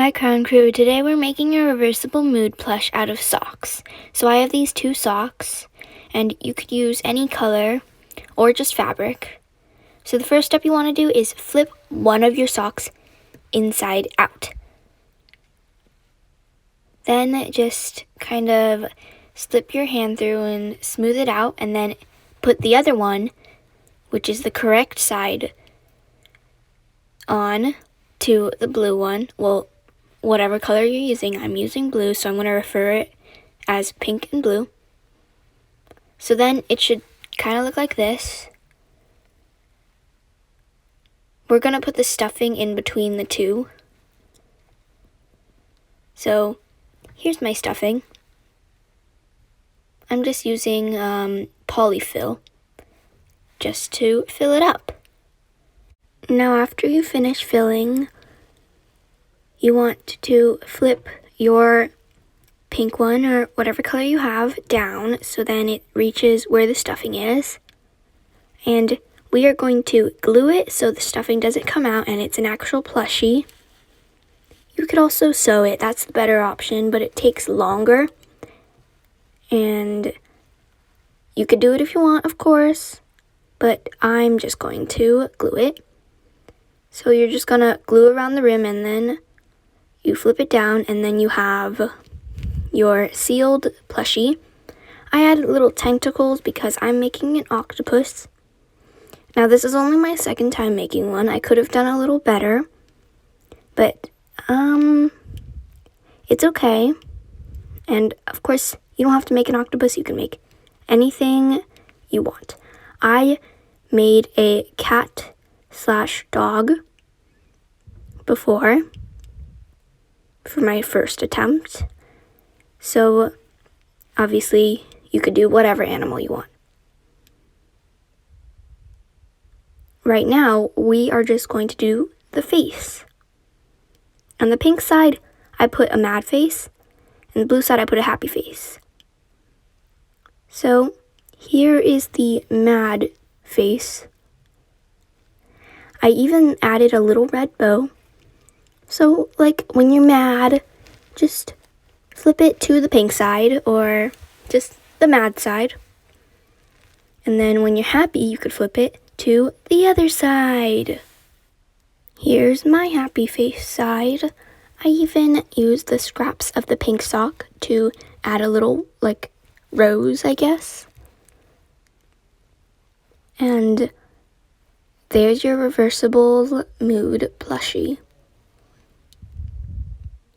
Hi Crown Crew, today we're making a reversible mood plush out of socks. So I have these 2 socks, and you could use any color or just fabric. So the first step you want to do is flip one of your socks inside out. Then just kind of slip your hand through and smooth it out, and then put the other one, which is the correct side, on to the blue one. Well, whatever color you're using. I'm using blue, so I'm going to refer it as pink and blue. So then it should kind of look like this. We're going to put the stuffing in between the two. So here's my stuffing. I'm just using polyfill just to fill it up. Now after you finish filling, you want to flip your pink one, or whatever color you have, down so then it reaches where the stuffing is. And we are going to glue it so the stuffing doesn't come out and it's an actual plushie. You could also sew it, that's the better option, but it takes longer. And you could do it if you want, of course, but I'm just going to glue it. So you're just gonna glue around the rim, and then you flip it down, and then you have your sealed plushie. I added little tentacles because I'm making an octopus. Now this is only my second time making one. I could have done a little better, but it's okay. And of course, you don't have to make an octopus. You can make anything you want. I made a cat/dog before for my first attempt. So obviously you could do whatever animal you want. Right now we are just going to do the face. On the pink side I put a mad face, and the blue side I put a happy face. So here is the mad face. I even added a little red bow. So like when you're mad, just flip it to the pink side or just the mad side. And then when you're happy, you could flip it to the other side. Here's my happy face side. I even used the scraps of the pink sock to add a little like rose, I guess. And there's your reversible mood plushie.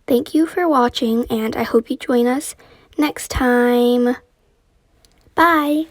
Thank you for watching, and I hope you join us next time. Bye!